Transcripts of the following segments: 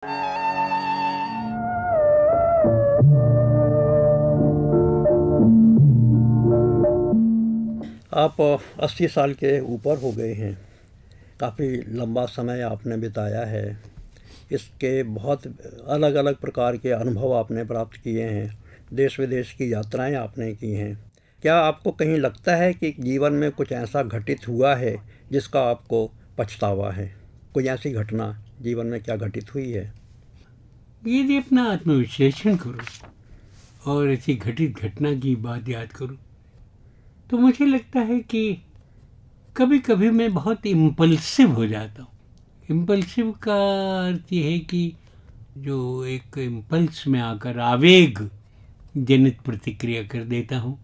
आप 80 साल के ऊपर हो गए हैं। काफ़ी लंबा समय आपने बिताया है। इसके बहुत अलग अलग प्रकार के अनुभव आपने प्राप्त किए हैं। देश विदेश की यात्राएं आपने की हैं। क्या आपको कहीं लगता है कि जीवन में कुछ ऐसा घटित हुआ है जिसका आपको पछतावा है? कोई ऐसी घटना जीवन में क्या घटित हुई है? यदि अपना आत्मविश्लेषण करूं और ऐसी घटित घटना की बात याद करूं तो मुझे लगता है कि कभी कभी मैं बहुत इम्पल्सिव हो जाता हूँ। इम्पल्सिव का अर्थ ये है कि जो एक इम्पल्स में आकर आवेग जनित प्रतिक्रिया कर देता हूँ,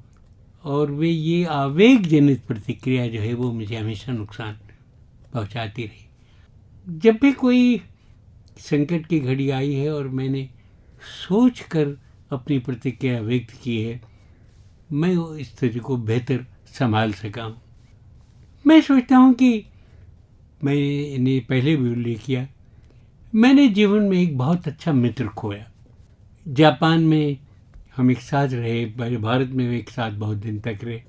और वे ये आवेग जनित प्रतिक्रिया जो है वो मुझे हमेशा नुकसान पहुँचाती रही। जब भी कोई संकट की घड़ी आई है और मैंने सोच कर अपनी प्रतिक्रिया व्यक्त की है, मैं इस स्थिति को बेहतर संभाल सका हूँ। मैं सोचता हूँ कि मैंने पहले भी उल्लेख किया, मैंने जीवन में एक बहुत अच्छा मित्र खोया। जापान में हम एक साथ रहे, भारत में भी एक साथ बहुत दिन तक रहे,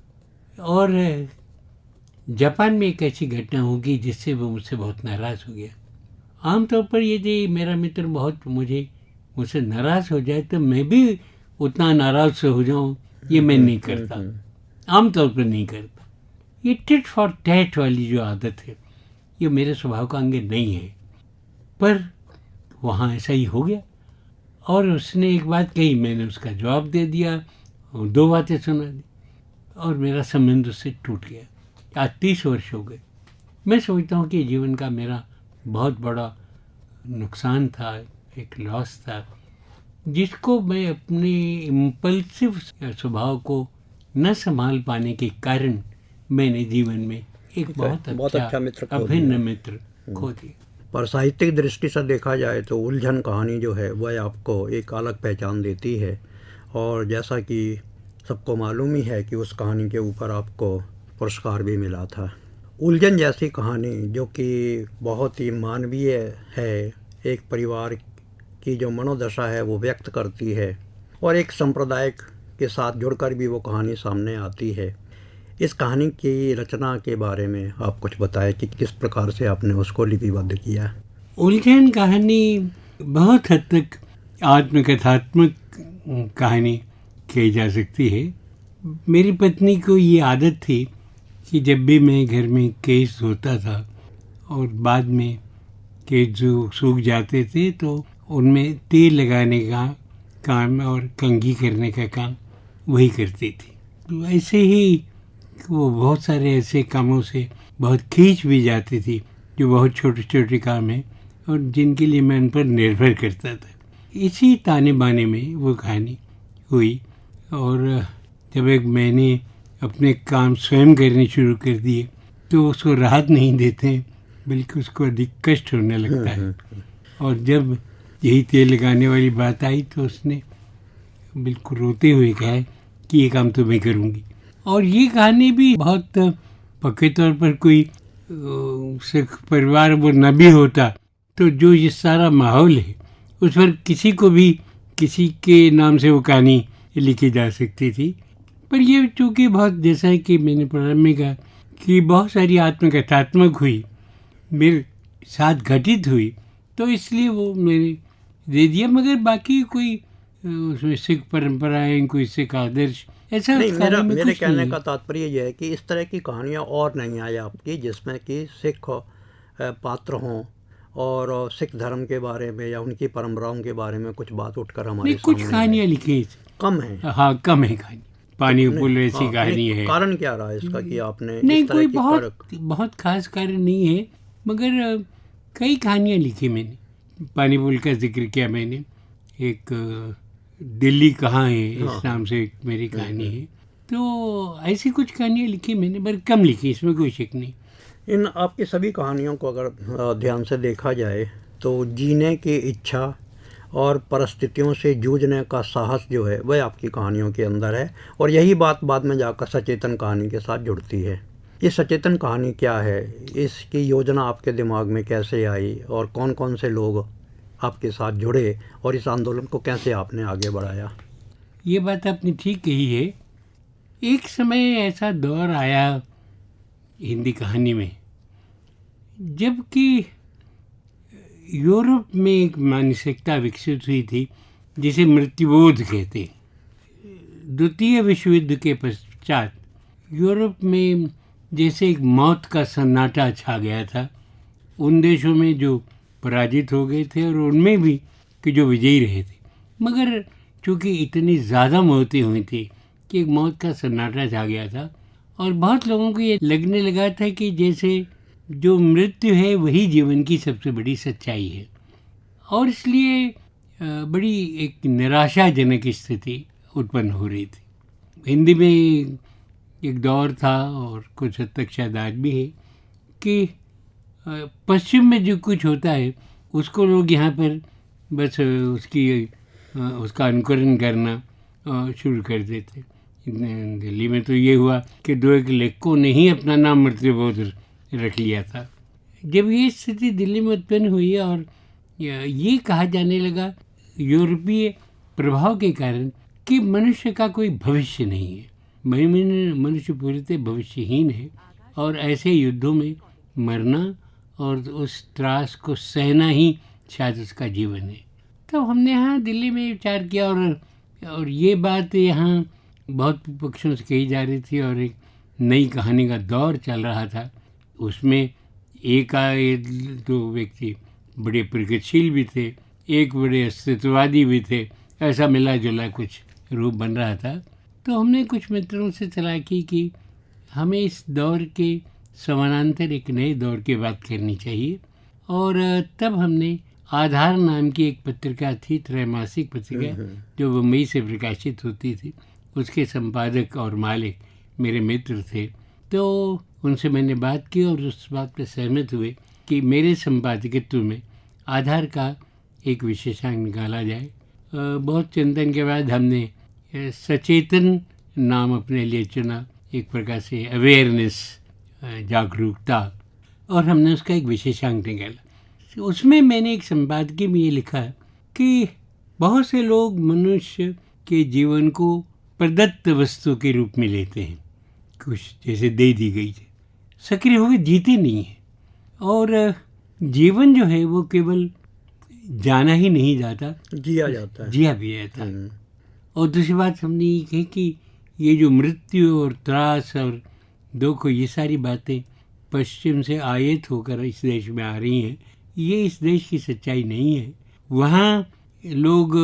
और जापान में एक ऐसी घटना होगी जिससे वो मुझसे बहुत नाराज़ हो गया। आमतौर पर यदि मेरा मित्र बहुत मुझसे नाराज़ हो जाए तो मैं भी उतना नाराज़ से हो जाऊँ, ये मैं नहीं करता, आमतौर पर नहीं करता। ये टिट फॉर टैट वाली जो आदत है ये मेरे स्वभाव का अंग नहीं है, पर वहाँ ऐसा ही हो गया। और उसने एक बात कही, मैंने उसका जवाब दे दिया और 2 बातें सुना दी और मेरा संबंध उससे टूट गया। आज 30 वर्ष हो गए। मैं सोचता हूँ कि जीवन का मेरा बहुत बड़ा नुकसान था, एक लॉस था, जिसको मैं अपने इम्पल्सिव स्वभाव को न संभाल पाने के कारण मैंने जीवन में एक बहुत अच्छा मित्र अभिन्न मित्र खो दिया। पर साहित्यिक दृष्टि से देखा जाए तो उलझन कहानी जो है वह आपको एक अलग पहचान देती है, और जैसा कि सबको मालूम ही है कि उस कहानी के ऊपर आपको पुरस्कार भी मिला था। उलझन जैसी कहानी जो कि बहुत ही मानवीय है, एक परिवार की जो मनोदशा है वो व्यक्त करती है, और एक संप्रदाय के साथ जुड़कर भी वो कहानी सामने आती है। इस कहानी की रचना के बारे में आप कुछ बताएं कि किस प्रकार से आपने उसको लिपिबद्ध किया। उलझन कहानी बहुत हद तक आत्मकथात्मक कहानी कही जा सकती है। मेरी पत्नी को ये आदत थी कि जब भी मैं घर में केस धोता था और बाद में केस जो सूख जाते थे तो उनमें तेल लगाने का काम और कंघी करने का काम वही करती थी। तो ऐसे ही वो बहुत सारे ऐसे कामों से बहुत खींच भी जाती थी जो बहुत छोटे छोटे काम हैं और जिनके लिए मैं उन पर निर्भर करता था। इसी ताने बाने में वो कहानी हुई, और जब एक मैंने अपने काम स्वयं करने शुरू कर दिए तो उसको राहत नहीं देते बल्कि उसको अधिक कष्ट होने लगता है। और जब यही तेल लगाने वाली बात आई तो उसने बिल्कुल रोते हुए कहा कि ये काम तो मैं करूँगी। और ये कहानी भी बहुत पक्के तौर पर कोई सिख परिवार वो न भी होता तो जो ये सारा माहौल है उस पर किसी को भी किसी के नाम से वो कहानी लिखी जा सकती थी। पर ये चूँकि बहुत, जैसा कि मैंने प्रारंभ में कहा कि बहुत सारी आत्मकथात्मक हुई, मेरे साथ घटित हुई, तो इसलिए वो मैंने दे दिया। मगर बाकी कोई उसमें सिख परंपराएं, कोई सिख आदर्श ऐसा नहीं, मेरे कहने का तात्पर्य यह है कि इस तरह की कहानियाँ और नहीं आई आपकी जिसमें कि सिख पात्र हों और सिख धर्म के बारे में या उनकी परंपराओं के बारे में कुछ बात उठकर हमारे सामने। कुछ कहानियाँ लिखी कम है। हाँ, कम है कहानी। पानी पुल ऐसी कहानी है। कारण क्या रहा इसका कि आपने नहीं, कोई बहुत खास कारण नहीं है, मगर कई कहानियाँ लिखी मैंने। पानी पुल का जिक्र किया मैंने, एक दिल्ली कहाँ है इस नाम से एक मेरी कहानी है। तो ऐसी कुछ कहानियाँ लिखी मैंने, पर कम लिखी, इसमें कोई शक नहीं। इन आपकी सभी कहानियों को अगर ध्यान से देखा जाए तो जीने की इच्छा और परिस्थितियों से जूझने का साहस जो है वह आपकी कहानियों के अंदर है, और यही बात बाद में जाकर सचेतन कहानी के साथ जुड़ती है। ये सचेतन कहानी क्या है, इसकी योजना आपके दिमाग में कैसे आई और कौन कौन से लोग आपके साथ जुड़े और इस आंदोलन को कैसे आपने आगे बढ़ाया? ये बात आपने ठीक कही है। एक समय ऐसा दौर आया हिंदी कहानी में जबकि यूरोप में एक मानसिकता विकसित हुई थी जिसे मृत्युबोध कहते हैं। द्वितीय विश्व युद्ध के पश्चात यूरोप में जैसे एक मौत का सन्नाटा छा गया था, उन देशों में जो पराजित हो गए थे और उनमें भी कि जो विजयी रहे थे। मगर चूँकि इतनी ज़्यादा मौतें हुई थी कि एक मौत का सन्नाटा छा गया था और बहुत लोगों को ये लगने लगा था कि जैसे जो मृत्यु है वही जीवन की सबसे बड़ी सच्चाई है, और इसलिए बड़ी एक निराशाजनक स्थिति उत्पन्न हो रही थी। हिंदी में एक दौर था और कुछ हद तक शायद आज भी है कि पश्चिम में जो कुछ होता है उसको लोग यहाँ पर बस उसका अनुकरण करना शुरू कर देते। दिल्ली में तो ये हुआ कि दो एक लेखकों ने ही अपना नाम मृत्युबोध रख लिया था। जब ये स्थिति दिल्ली में उत्पन्न हुई और ये कहा जाने लगा यूरोपीय प्रभाव के कारण कि मनुष्य का कोई भविष्य नहीं है, मनुष्य पूरी भविष्यहीन है और ऐसे युद्धों में मरना और उस त्रास को सहना ही शायद उसका जीवन है। तो हमने यहाँ दिल्ली में विचार किया और ये बात यहाँ बहुत पक्षों से कही जा रही थी और एक नई कहानी का दौर चल रहा था। उसमें एक दो व्यक्ति बड़े प्रगतिशील भी थे, एक बड़े अस्तित्ववादी भी थे, ऐसा मिला जुला कुछ रूप बन रहा था। तो हमने कुछ मित्रों से सलाह की कि हमें इस दौर के समानांतर एक नए दौर की बात करनी चाहिए, और तब हमने आधार नाम की एक पत्रिका थी, त्रैमासिक पत्रिका जो मुंबई से प्रकाशित होती थी, उसके संपादक और मालिक मेरे मित्र थे। तो उनसे मैंने बात की और उस बात पर सहमत हुए कि मेरे संपादकीत्व में आधार का एक विशेषांक निकाला जाए। बहुत चिंतन के बाद हमने सचेतन नाम अपने लिए चुना, एक प्रकार से अवेयरनेस, जागरूकता, और हमने उसका एक विशेषांक निकाला। उसमें मैंने एक संपादकीय में ये लिखा कि बहुत से लोग मनुष्य के जीवन को प्रदत्त वस्तु के रूप में लेते हैं, कुछ जैसे दे दी गई है, सक्रिय होकर जीते नहीं है, और जीवन जो है वो केवल जाना ही नहीं जाता, जिया जाता है, जिया भी जाता है। और दूसरी बात हमने ये कही कि ये जो मृत्यु और त्रास और दुख, ये सारी बातें पश्चिम से आयत होकर इस देश में आ रही हैं, ये इस देश की सच्चाई नहीं है। वहाँ लोग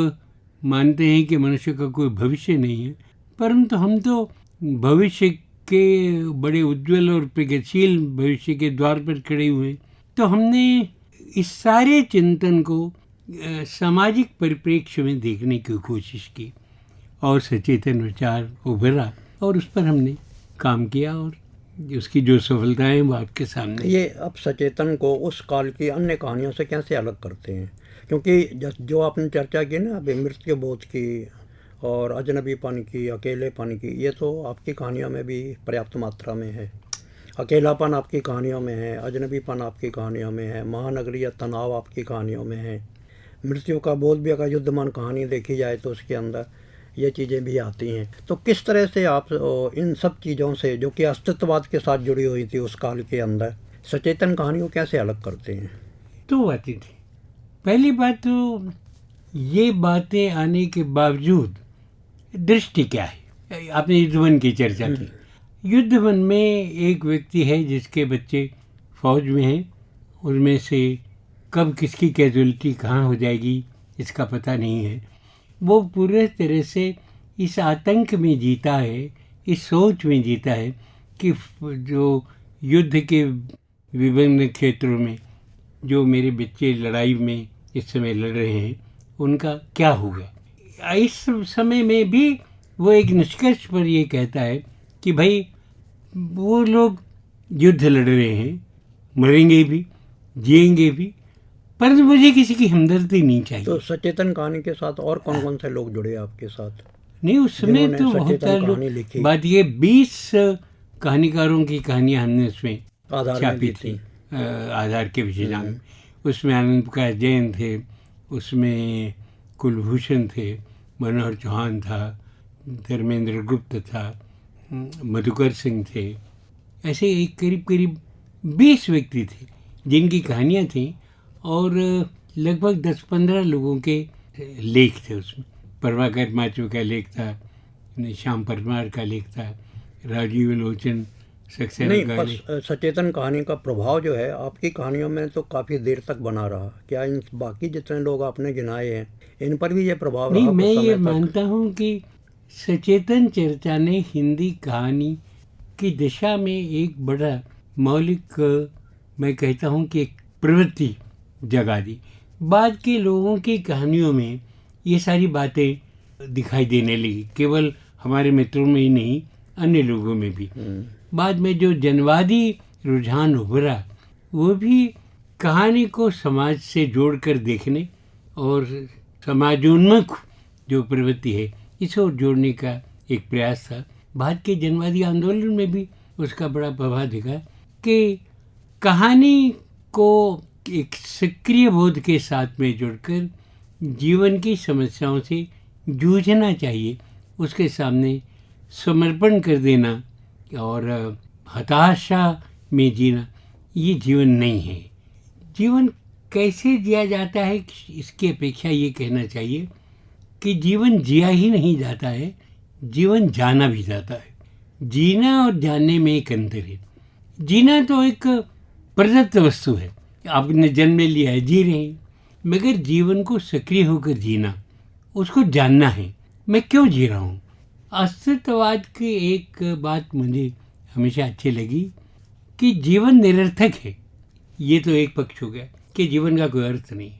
मानते हैं कि मनुष्य का कोई भविष्य नहीं है, परंतु हम तो भविष्य के बड़े उज्जवल और प्रगतिशील भविष्य के द्वार पर खड़े हुए। तो हमने इस सारे चिंतन को सामाजिक परिप्रेक्ष्य में देखने की कोशिश की और सचेतन विचार उभरा और उस पर हमने काम किया, और उसकी जो सफलताएं वो आपके सामने। ये अब सचेतन को उस काल की अन्य कहानियों से कैसे अलग करते हैं? क्योंकि जो आपने चर्चा की ना अभी मृत्युबोध की और अजनबीपन की, अकेलेपन की, ये तो आपकी कहानियों में भी पर्याप्त मात्रा में है। अकेलापन आपकी कहानियों में है, अजनबीपन आपकी कहानियों में है, महानगरीय तनाव आपकी कहानियों में है, मृत्यु का बोध भी अगर युद्धमान कहानी देखी जाए तो उसके अंदर ये चीज़ें भी आती हैं। तो किस तरह से आप इन सब चीज़ों से जो कि अस्तित्ववाद के साथ जुड़ी हुई थी उस काल के अंदर, सचेतन कहानी को कैसे अलग करते हैं? तो आती थी। पहली बात तो ये बातें आने के बावजूद दृष्टि क्या है। आपने युद्धवन की चर्चा की। युद्धवन में एक व्यक्ति है जिसके बच्चे फौज में हैं, उनमें से कब किसकी कैजुअलिटी कहाँ हो जाएगी इसका पता नहीं है। वो पूरे तरह से इस आतंक में जीता है, इस सोच में जीता है कि जो युद्ध के विभिन्न क्षेत्रों में जो मेरे बच्चे लड़ाई में इस समय लड़ रहे हैं उनका क्या होगा। इस समय में भी वो एक निष्कर्ष पर ये कहता है कि भाई वो लोग युद्ध लड़ रहे हैं, मरेंगे भी, जिएंगे भी, परंतु मुझे किसी की हमदर्दी नहीं चाहिए। तो सचेतन कहानी के साथ और कौन कौन से लोग जुड़े आपके साथ? नहीं, उस समय तो बहुत सारे लोग। बात ये 20 कहानीकारों की कहानियाँ हमने उसमें छापी थी आधार के विशेषांक। उसमें आनंद प्रकाश जैन थे, उसमें कुलभूषण थे, मनोहर चौहान था, धर्मेंद्र गुप्त था, मधुकर सिंह थे। ऐसे एक करीब करीब 20 व्यक्ति थे जिनकी कहानियाँ थीं और लगभग 10-15 लोगों के लेख थे उसमें। प्रभाकर माचो का लेख था, श्याम परमार का लेख था, राजीव लोचन सक्सेना नहीं, का पर लेख। सचेतन कहानी का प्रभाव जो है आपकी कहानियों में तो काफ़ी देर तक बना रहा। क्या इन बाकी जितने लोग आपने गिनाए हैं इन पर भी ये प्रभाव नहीं, रहा मैं कुछ ये समय तक? मानता हूँ कि सचेतन चर्चा ने हिंदी कहानी की दिशा में एक बड़ा मौलिक, मैं कहता हूँ कि एक प्रवृत्ति जगा दी। बाद के लोगों की कहानियों में ये सारी बातें दिखाई देने लगी, केवल हमारे मित्रों में ही नहीं, अन्य लोगों में भी। बाद में जो जनवादी रुझान उभरा वो भी कहानी को समाज से जोड़कर देखने और समाजोन्मुख जो प्रवृत्ति है इसे और जोड़ने का एक प्रयास था। बाद के जनवादी आंदोलन में भी उसका बड़ा प्रभाव दिखा कि कहानी को एक सक्रिय बोध के साथ में जोड़कर जीवन की समस्याओं से जूझना चाहिए, उसके सामने समर्पण कर देना और हताशा में जीना ये जीवन नहीं है। जीवन कैसे जिया जाता है इसकी अपेक्षा ये कहना चाहिए कि जीवन जिया ही नहीं जाता है, जीवन जाना भी जाता है। जीना और जानने में एक अंतर है। जीना तो एक प्रदत्त वस्तु है, आपने जन्म लिया है, जी रहे हैं, मगर जीवन को सक्रिय होकर जीना, उसको जानना है मैं क्यों जी रहा हूँ। अस्तित्ववाद की एक बात मुझे हमेशा अच्छी लगी कि जीवन निरर्थक है। ये तो एक पक्ष हो गया कि जीवन का कोई अर्थ नहीं,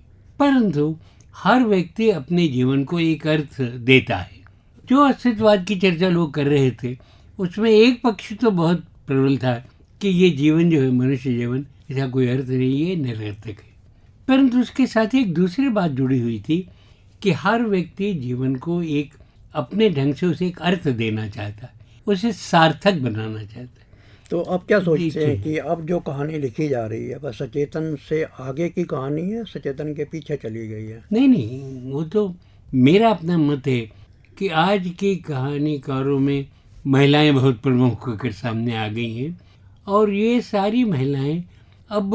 परंतु हर व्यक्ति अपने जीवन को एक अर्थ देता है। जो अस्तित्ववाद की चर्चा लोग कर रहे थे उसमें एक पक्ष तो बहुत प्रबल था कि ये जीवन जो है, मनुष्य जीवन, इसका कोई अर्थ नहीं, ये निरर्थक है। परंतु उसके साथ एक दूसरी बात जुड़ी हुई थी कि हर व्यक्ति जीवन को एक अपने ढंग से उसे एक अर्थ देना चाहता है, उसे सार्थक बनाना चाहता है। तो आप क्या सोचते हैं कि अब जो कहानी लिखी जा रही है वह सचेतन से आगे की कहानी है, सचेतन के पीछे चली गई है? नहीं, वो तो मेरा अपना मत है कि आज की कहानीकारों में महिलाएं बहुत प्रमुख होकर सामने आ गई हैं और ये सारी महिलाएं अब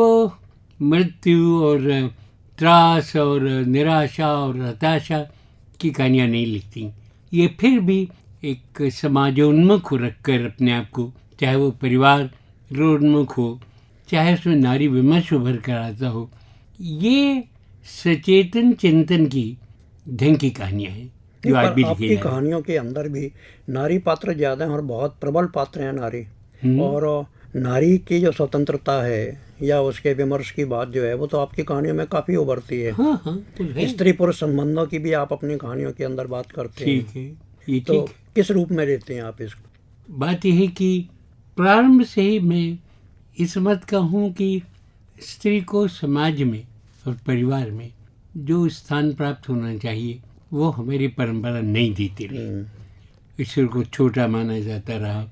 मृत्यु और त्रास और निराशा और हताशा की कहानियाँ नहीं लिखती। ये फिर भी एक समाजोन्मुख रखकर अपने आप को, चाहे वो परिवार रोन्मुख हो, चाहे उसमें नारी विमर्श उभर कर आता हो, ये सचेतन चिंतन की ढंग की कहानियाँ हैं जो आज भी लिखी आपकी कहानियों के अंदर भी नारी पात्र ज़्यादा हैं और बहुत प्रबल पात्र हैं नारी। और नारी की जो स्वतंत्रता है या उसके विमर्श की बात जो है वो तो आपकी कहानियों में काफ़ी उभरती है। हाँ, तो है। स्त्री पुरुष संबंधों की भी आप अपनी कहानियों के अंदर बात करते हैं। ठीक है, ये तो ठीक है। किस रूप में लेते हैं आप इसको? बात यह है कि प्रारंभ से ही मैं इस मत का हूँ कि स्त्री को समाज में और परिवार में जो स्थान प्राप्त होना चाहिए वो हमारी परंपरा नहीं देती रही। ईश्वर को छोटा माना जाता रहा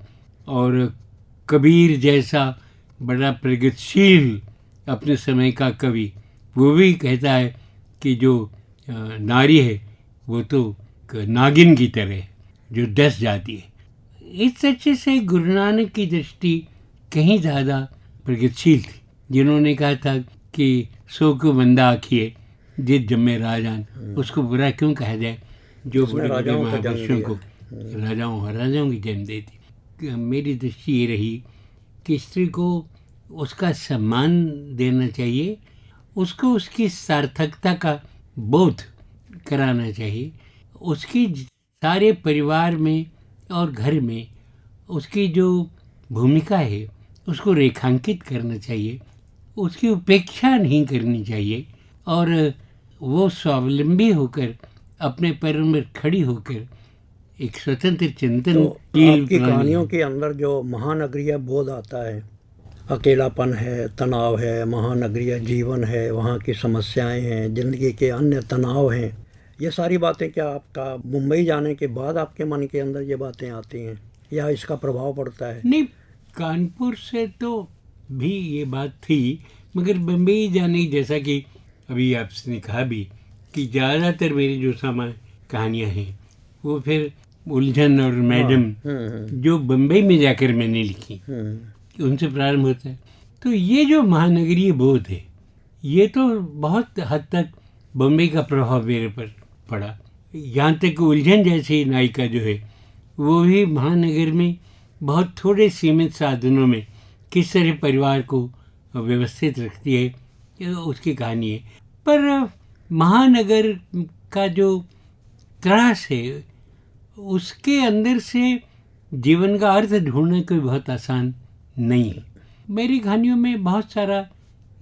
और कबीर जैसा बड़ा प्रगतिशील अपने समय का कवि वो भी कहता है कि जो नारी है वो तो नागिन की तरह है जो डस जाती है। इस तरह से गुरु नानक की दृष्टि कहीं ज़्यादा प्रगतिशील थी, जिन्होंने कहा था कि सो को बंदा आखिए जित जम्मे राजान, उसको बुरा क्यों कहा जाए जो बड़े बड़े महापुरुषों को, राजाओं महाराजाओं की जन्म देती। मेरी दृष्टि ये रही कि स्त्री को उसका सम्मान देना चाहिए, उसको उसकी सार्थकता का बोध कराना चाहिए, उसकी सारे परिवार में और घर में उसकी जो भूमिका है उसको रेखांकित करना चाहिए, उसकी उपेक्षा नहीं करनी चाहिए और वो स्वावलंबी होकर अपने पैरों में खड़ी होकर एक स्वतंत्र चिंतन। तो आपकी कहानियों के अंदर जो महानगरीय बोध आता है, अकेलापन है, तनाव है, महानगरीय जीवन है, वहाँ की समस्याएं हैं, ज़िंदगी के अन्य तनाव हैं, ये सारी बातें क्या आपका मुंबई जाने के बाद आपके मन के अंदर ये बातें आती हैं या इसका प्रभाव पड़ता है? नहीं, कानपुर से तो भी ये बात थी, मगर बम्बई जाने जैसा कि अभी आपने कहा भी कि ज़्यादातर मेरी जो कहानियाँ हैं वो फिर उलझन और मैडम जो बम्बई में जाकर मैंने लिखी उनसे प्रारंभ होता है। तो ये जो महानगरीय बोध है ये तो बहुत हद तक बम्बई का प्रभाव मेरे पर पड़ा। यहाँ तक कि उलझन जैसी नायिका जो है वो भी महानगर में बहुत थोड़े सीमित साधनों में किस तरह परिवार को व्यवस्थित रखती है, ये उसकी कहानी है। पर महानगर का जो त्रास है उसके अंदर से जीवन का अर्थ ढूंढना कोई बहुत आसान नहीं है। मेरी कहानियों में बहुत सारा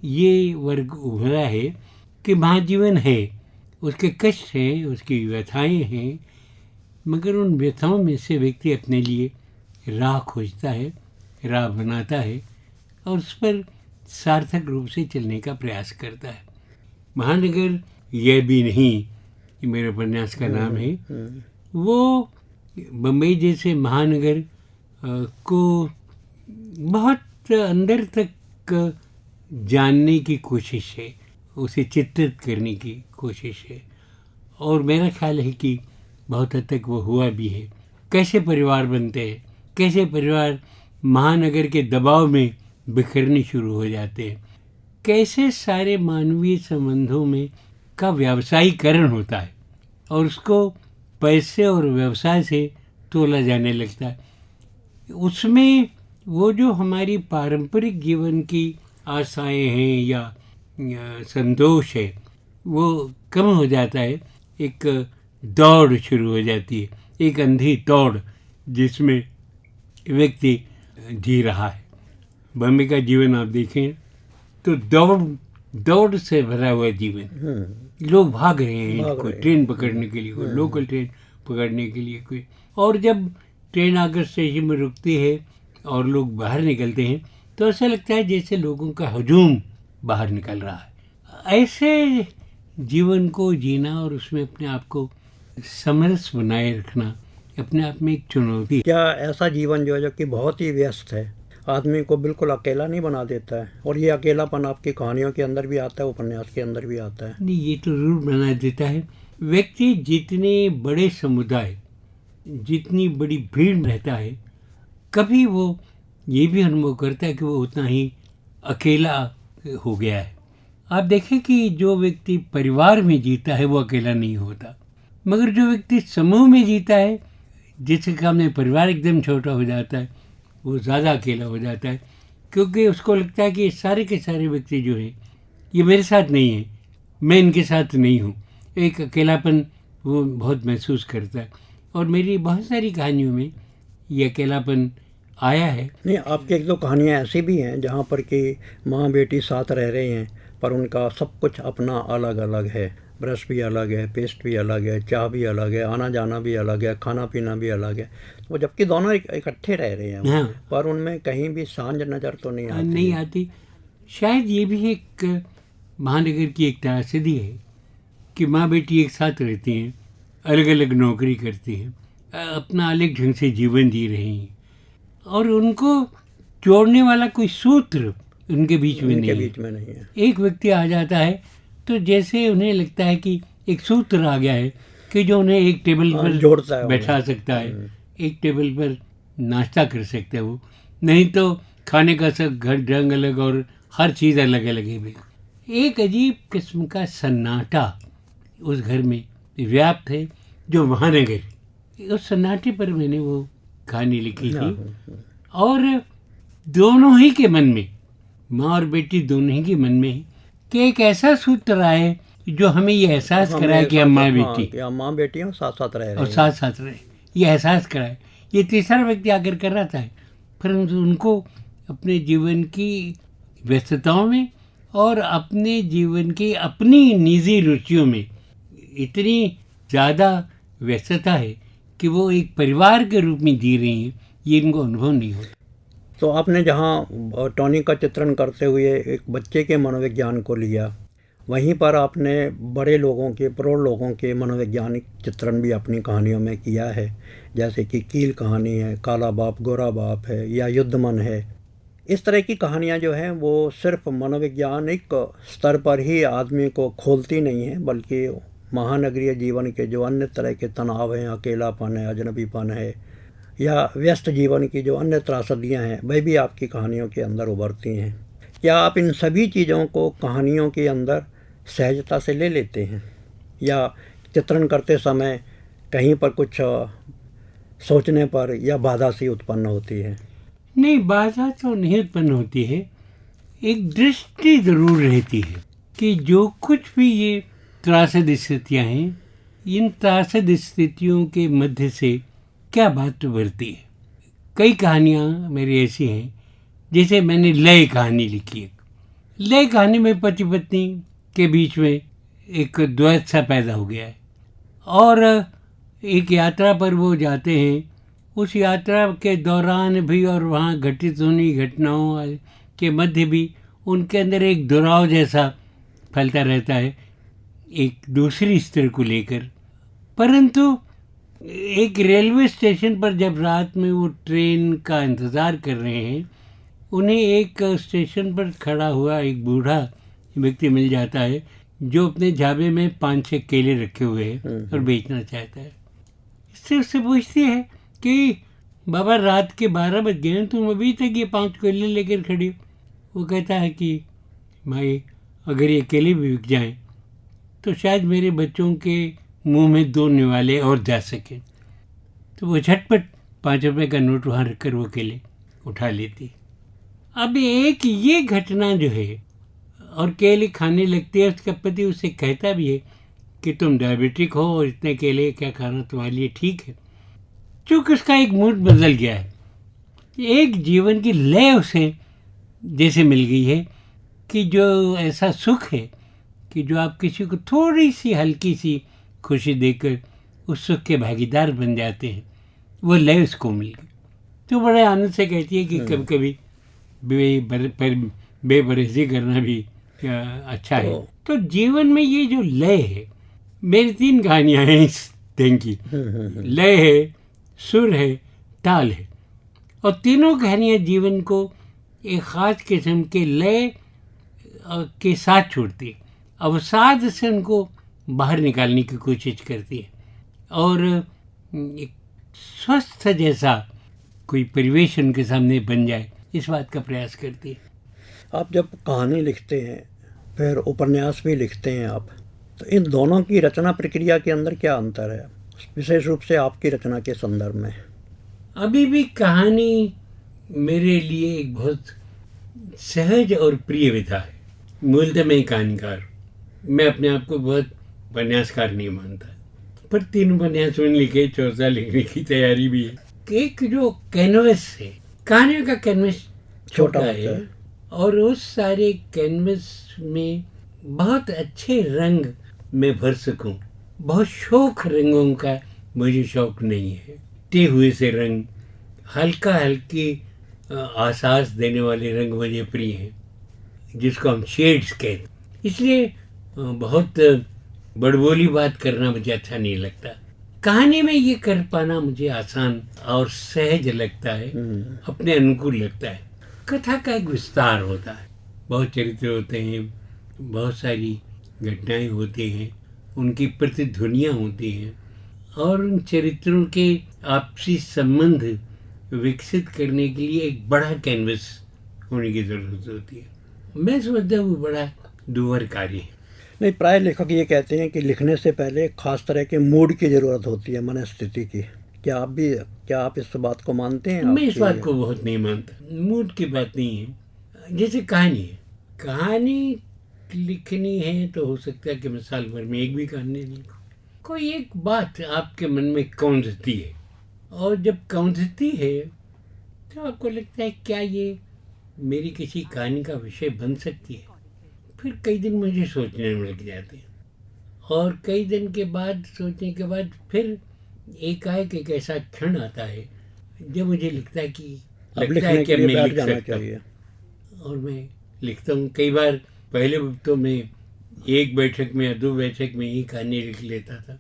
ये वर्ग उभरा है कि महाजीवन है, उसके कष्ट हैं, उसकी व्यथाएं हैं, मगर उन व्यथाओं में से व्यक्ति अपने लिए राह खोजता है, राह बनाता है और उस पर सार्थक रूप से चलने का प्रयास करता है। महानगर यह भी नहीं कि मेरे उपन्यास का नाम है, वो बम्बई जैसे महानगर को बहुत अंदर तक जानने की कोशिश है, उसे चित्रित करने की कोशिश है और मेरा ख्याल है कि बहुत हद तक वो हुआ भी है। कैसे परिवार बनते हैं, कैसे परिवार महानगर के दबाव में बिखरने शुरू हो जाते हैं, कैसे सारे मानवीय संबंधों में का व्यावसायीकरण होता है और उसको पैसे और व्यवसाय से तोला जाने लगता है। उसमें वो जो हमारी पारंपरिक जीवन की आशाएं हैं या संतोष है वो कम हो जाता है। एक दौड़ शुरू हो जाती है, एक अंधी दौड़ जिसमें व्यक्ति जी रहा है। बम्बई का जीवन आप देखें तो दौड़ से भरा हुआ जीवन। लोग भाग रहे हैं, कोई ट्रेन पकड़ने के लिए, कोई लोकल ट्रेन पकड़ने के लिए, कोई और जब ट्रेन आकर स्टेशन में रुकती है और लोग बाहर निकलते हैं तो ऐसा लगता है जैसे लोगों का हजूम बाहर निकल रहा है। ऐसे जीवन को जीना और उसमें अपने आप को समरस बनाए रखना अपने आप में एक चुनौती। क्या ऐसा जीवन जो है जो कि बहुत ही व्यस्त है, आदमी को बिल्कुल अकेला नहीं बना देता है? और ये अकेलापन आपकी कहानियों के अंदर भी आता है, उपन्यास के अंदर भी आता है? नहीं, ये तो जरूर बना देता है। व्यक्ति जितने बड़े समुदाय, जितनी बड़ी भीड़ में रहता है, कभी वो ये भी अनुभव करता है कि वो उतना ही अकेला हो गया है। आप देखें कि जो व्यक्ति परिवार में जीता है वो अकेला नहीं होता, मगर जो व्यक्ति समूह में जीता है, जिसके सामने परिवार एकदम छोटा हो जाता है, वो ज़्यादा अकेला हो जाता है, क्योंकि उसको लगता है कि ये सारे के सारे व्यक्ति जो हैं ये मेरे साथ नहीं है, मैं इनके साथ नहीं हूँ। एक अकेलापन वो बहुत महसूस करता है और मेरी बहुत सारी कहानियों में ये अकेलापन आया है। नहीं, आपकी एक दो कहानियाँ ऐसी भी हैं जहाँ पर कि माँ बेटी साथ रह रहे हैं पर उनका सब कुछ अपना अलग अलग है। ब्रश भी अलग है, पेस्ट भी अलग है, चाय भी अलग है, आना जाना भी अलग है, खाना पीना भी अलग है। वो जबकि दोनों इकट्ठे रह रहे हैं, हाँ। पर उनमें कहीं भी सांझ नज़र तो नहीं आती। शायद ये भी एक महानगर की एक त्रासदी है कि माँ बेटी एक साथ रहती हैं, अलग अलग नौकरी करती हैं, अपना अलग ढंग से जीवन जी रही हैं और उनको जोड़ने वाला कोई सूत्र उनके बीच में नहीं है। एक व्यक्ति आ जाता है तो जैसे उन्हें लगता है कि एक सूत्र आ गया है कि जो उन्हें एक टेबल पर बैठा सकता है, एक टेबल पर नाश्ता कर सकते हैं वो, नहीं तो खाने का सब ढंग अलग और हर चीज़ अलग अलग है। बिल्कुल एक अजीब किस्म का सन्नाटा उस घर में व्याप्त है जो महानगर। उस सन्नाटे पर मैंने वो कहानी लिखी थी और दोनों ही के मन में, माँ और बेटी दोनों ही के मन में कि एक ऐसा सूत्र आए जो हमें ये एहसास कराए कि हम माँ बेटी और साथ साथ रहे और साथ साथ रहे, ये एहसास कराए। ये तीसरा व्यक्ति आकर कर रहा था, परंतु उनको अपने जीवन की व्यस्तताओं में और अपने जीवन की अपनी निजी रुचियों में इतनी ज़्यादा व्यस्तता है कि वो एक परिवार के रूप में जी रही हैं, ये इनको अनुभव नहीं होता। तो आपने जहाँ टॉनी का चित्रण करते हुए एक बच्चे के मनोविज्ञान को लिया, वहीं पर आपने बड़े लोगों के, प्रौढ़ लोगों के मनोवैज्ञानिक चित्रण भी अपनी कहानियों में किया है, जैसे कि कील कहानी है, काला बाप गोरा बाप है या युद्धमन है। इस तरह की कहानियाँ जो हैं वो सिर्फ मनोवैज्ञानिक स्तर पर ही आदमी को खोलती नहीं हैं, बल्कि महानगरीय जीवन के जो अन्य तरह के तनाव हैं, अकेलापन है, अजनबीपन है, या व्यस्त जीवन की जो अन्य त्रासदियाँ हैं, वह भी आपकी कहानियों के अंदर उभरती हैं। क्या आप इन सभी चीज़ों को कहानियों के अंदर सहजता से ले लेते हैं, या चित्रण करते समय कहीं पर कुछ सोचने पर या बाधा सी उत्पन्न होती है? नहीं, बाधा तो नहीं उत्पन्न होती है। एक दृष्टि जरूर रहती है कि जो कुछ भी ये त्रासद स्थितियाँ हैं, इन त्रासद स्थितियों के मध्य से क्या बात उभरती है। कई कहानियाँ मेरी ऐसी हैं, जैसे मैंने लय कहानी लिखी है। लय कहानी में पति पत्नी के बीच में एक द्वैत सा पैदा हो गया है और एक यात्रा पर वो जाते हैं। उस यात्रा के दौरान भी और वहाँ घटित होने घटनाओं के मध्य भी उनके अंदर एक दुराव जैसा फैलता रहता है एक दूसरी स्त्री को लेकर। परंतु एक रेलवे स्टेशन पर जब रात में वो ट्रेन का इंतज़ार कर रहे हैं, उन्हें एक स्टेशन पर खड़ा हुआ एक बूढ़ा व्यक्ति मिल जाता है जो अपने झाबे में 5-6 केले रखे हुए हैं और बेचना चाहता है। इससे उससे पूछती है कि बाबा, रात के 12 बज गए हैं, तुम अभी तक ये 5 केले लेकर खड़ी हो। वो कहता है कि भाई, अगर ये केले भी बिक जाएं तो शायद मेरे बच्चों के मुंह में 2 निवाले और जा सकें। तो वो झटपट 5 रुपए का नोट वहाँ रखकर वो केले उठा लेती। अब एक ये घटना जो है, और केले खाने लगती है। उसका पति उससे कहता भी है कि तुम डायबिटिक हो और इतने केले क्या खाना तुम्हारे लिए ठीक है। चूँकि उसका एक मूड बदल गया है, एक जीवन की लय उसे जैसे मिल गई है कि जो ऐसा सुख है कि जो आप किसी को थोड़ी सी हल्की सी खुशी देकर उस सुख के भागीदार बन जाते हैं, वो लय उसको मिल गई। तो बड़े आनंद से कहती है कि कभी कभी बेबरहसी करना भी अच्छा है। तो जीवन में ये जो लय है, मेरी 3 कहानियाँ हैं इस ढंग की। लय है, सुर है, ताल है, और तीनों कहानियाँ जीवन को एक ख़ास किस्म के लय के साथ छोड़ती है, अवसाद से उनको बाहर निकालने की कोशिश करती है और एक स्वस्थ जैसा कोई परिवेश उनके सामने बन जाए, इस बात का प्रयास करती है। आप जब कहानी लिखते हैं, फिर उपन्यास भी लिखते हैं आप, तो इन दोनों की रचना प्रक्रिया के अंदर क्या अंतर है, विशेष रूप से आपकी रचना के संदर्भ में? अभी भी कहानी मेरे लिए एक बहुत सहज और प्रिय विधा है। मूलतः मैं कहानीकार हूँ। मैं अपने आप को बहुत उपन्यासकार नहीं मानता, पर 3 उपन्यास मैंने लिखे, 4 लिखने की तैयारी भी है। एक जो कैनवस है, कहानियों का कैनवस छोटा है और उस सारे कैनवस में बहुत अच्छे रंग में भर सकूं। बहुत शौक रंगों का मुझे शौक नहीं है। टे हुए से रंग, हल्की आसास देने वाले रंग मुझे प्रिय हैं, जिसको हम शेड्स कहते हैं। इसलिए बहुत बड़बोली बात करना मुझे अच्छा नहीं लगता। कहानी में ये कर पाना मुझे आसान और सहज लगता है, अपने अनुकूल लगता है। कथा का एक विस्तार होता है, बहुत चरित्र होते हैं, बहुत सारी घटनाएं होती हैं, उनकी प्रतिध्वनियाँ होती हैं और उन चरित्रों के आपसी संबंध विकसित करने के लिए एक बड़ा कैनवस होने की ज़रूरत होती है। मैं समझता हूँ वो बड़ा दूभर कार्य है। नहीं, प्राय लेखक ये कहते हैं कि लिखने से पहले खास तरह के मूड की ज़रूरत होती है, मन स्थिति की। क्या आप इस बात को मानते हैं? मैं इस बात को बहुत नहीं मानता। मूड की बात नहीं है। जैसे कहानी है, कहानी लिखनी है तो हो सकता है कि मैं साल भर में एक भी कहानी लिखूं। कोई एक बात आपके मन में कौंधती है और जब कौंधती है तो आपको लगता है क्या ये मेरी किसी कहानी का विषय बन सकती है। फिर कई दिन मुझे सोचने में लग जाते हैं और कई दिन के बाद सोचने के बाद फिर एकाएक एक ऐसा क्षण आता है जब मुझे लगता है कि मैं लिख सकता हूँ और मैं लिखता हूँ। कई बार पहले तो मैं 1 बैठक में या 2 बैठक में ही कहानी लिख लेता था।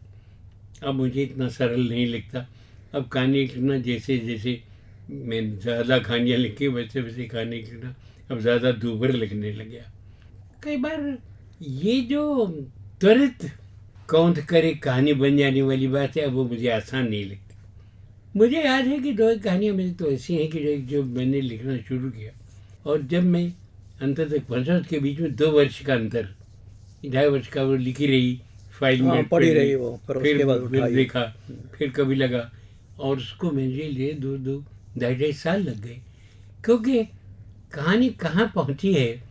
अब मुझे इतना सरल नहीं लिखता। अब कहानी लिखना जैसे जैसे मैं ज़्यादा कहानियाँ लिखी वैसे वैसे कहानी लिखना अब ज़्यादा दूभर लिखने लग गया। कई बार ये जो त्वरित कौंध कर एक कहानी बन जाने वाली बात है, अब वो मुझे आसान नहीं लगती। मुझे याद है कि 2 कहानियाँ मेरी तो ऐसी हैं कि जो मैंने लिखना शुरू किया और जब मैं अंत तक पहुँचा उसके बीच में 2 वर्ष का अंतर, 2.5 वर्ष का वो लिखी रही फाइल में, पड़ी रही वो, फिर देखा, फिर कभी लगा, और उसको मेरे लिए 2-2.5 साल लग गए, क्योंकि कहानी कहाँ पहुँची है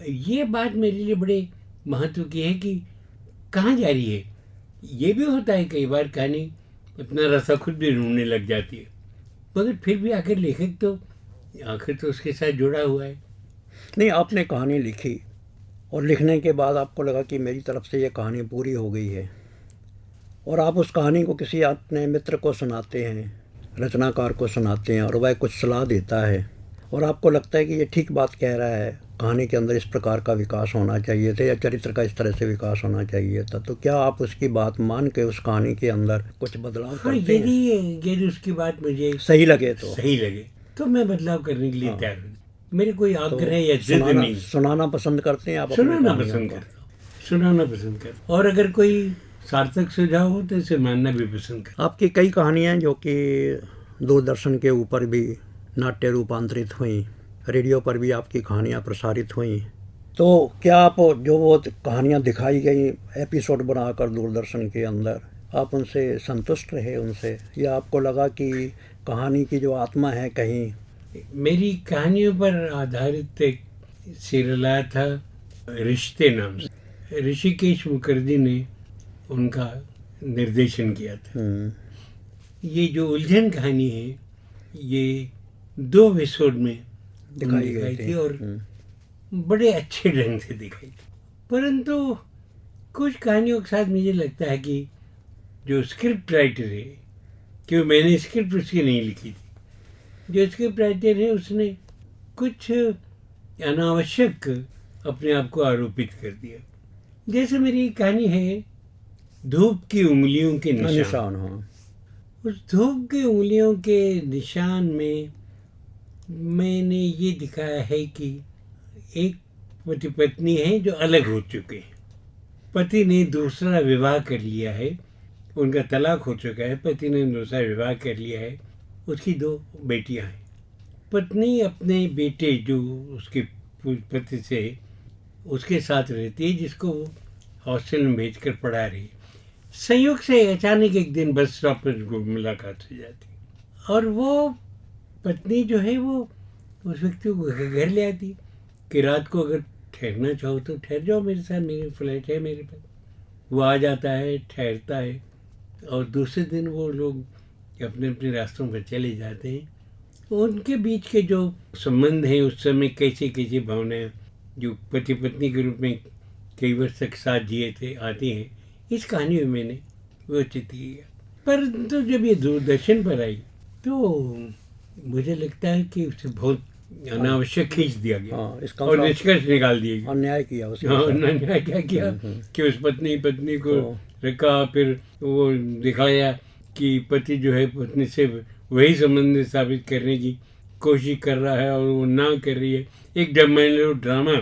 ये बात मेरे लिए बड़े महत्व की है कि कहाँ जा रही है। ये भी होता है कई बार कहानी अपना रास्ता खुद भी ढूंढने लग जाती है, मगर फिर भी आखिर लेखक तो आखिर तो उसके साथ जुड़ा हुआ है। नहीं, आपने कहानी लिखी और लिखने के बाद आपको लगा कि मेरी तरफ से ये कहानी पूरी हो गई है, और आप उस कहानी को किसी अपने मित्र को सुनाते हैं, रचनाकार को सुनाते हैं, और वह कुछ सलाह देता है और आपको लगता है कि ये ठीक बात कह रहा है, कहानी के अंदर इस प्रकार का विकास होना चाहिए था या चरित्र का इस तरह से विकास होना चाहिए था, तो क्या आप उसकी बात मान के उस कहानी के अंदर कुछ बदलाव करते हैं? यदि उसकी बात मुझे सही लगे तो मैं बदलाव करने के लिए तैयार हूँ। मेरे कोई आग्रह तो या जिद नहीं। सुनाना पसंद करते हैं आप? सुनाना पसंद करता हूँ, और अगर कोई सार्थक सुझाव हो तो इसे मानना भी पसंद करता हूँ। आपकी कई कहानियाँ जो कि दूरदर्शन के ऊपर भी नाट्य रूपांतरित हुई, रेडियो पर भी आपकी कहानियाँ प्रसारित हुई, तो क्या आप जो वो कहानियाँ दिखाई गई एपिसोड बनाकर दूरदर्शन के अंदर, आप उनसे संतुष्ट रहे उनसे, या आपको लगा कि कहानी की जो आत्मा है कहीं? मेरी कहानियों पर आधारित एक सीरियल आया था रिश्ते नाम से, ऋषिकेश मुखर्जी ने उनका निर्देशन किया था। ये जो उलझन कहानी है ये 2 एपिसोड में दिखाई गई थी और बड़े अच्छे ढंग से दिखाई थी, परंतु कुछ कहानियों के साथ मुझे लगता है कि जो स्क्रिप्ट राइटर है, क्यों मैंने स्क्रिप्ट उसकी नहीं लिखी थी, जो स्क्रिप्ट राइटर है उसने कुछ अनावश्यक अपने आप को आरोपित कर दिया। जैसे मेरी कहानी है धूप की उंगलियों के निशान। हाँ। उस धूप की उंगलियों के निशान में मैंने ये दिखाया है कि एक पति पत्नी है जो अलग हो चुके हैं, पति ने दूसरा विवाह कर लिया है, उनका तलाक हो चुका है, पति ने दूसरा विवाह कर लिया है, उसकी 2 बेटियां हैं। पत्नी अपने बेटे जो उसके पति से उसके साथ रहती है, जिसको वो हॉस्टल में भेजकर पढ़ा रही है। संयोग से अचानक एक दिन बस स्टॉप पर मुलाकात हो जाती है और वो पत्नी जो है वो उस व्यक्ति को घर ले आती कि रात को अगर ठहरना चाहो तो ठहर जाओ मेरे साथ, मेरी फ्लैट है मेरे पास। वो आ जाता है, ठहरता है और दूसरे दिन वो लोग अपने अपने रास्तों पर चले जाते हैं। उनके बीच के जो संबंध हैं उस समय कैसे कैसे भावनाएं जो पति पत्नी के रूप में कई वर्ष तक साथ जिए थे आती हैं, इस कहानी में मैंने वो चित्र किया। परंतु जब ये दूरदर्शन पर आई तो मुझे लगता है कि उसे बहुत अनावश्यक खींच दिया गया और निष्कर्ष निकाल दिया गया। अन्याय किया अन्याय क्या किया कि उस पत्नी को रखा, फिर वो दिखाया कि पति जो है पत्नी से वही संबंध स्थापित करने की कोशिश कर रहा है और वो ना कर रही है। एक ड्रामा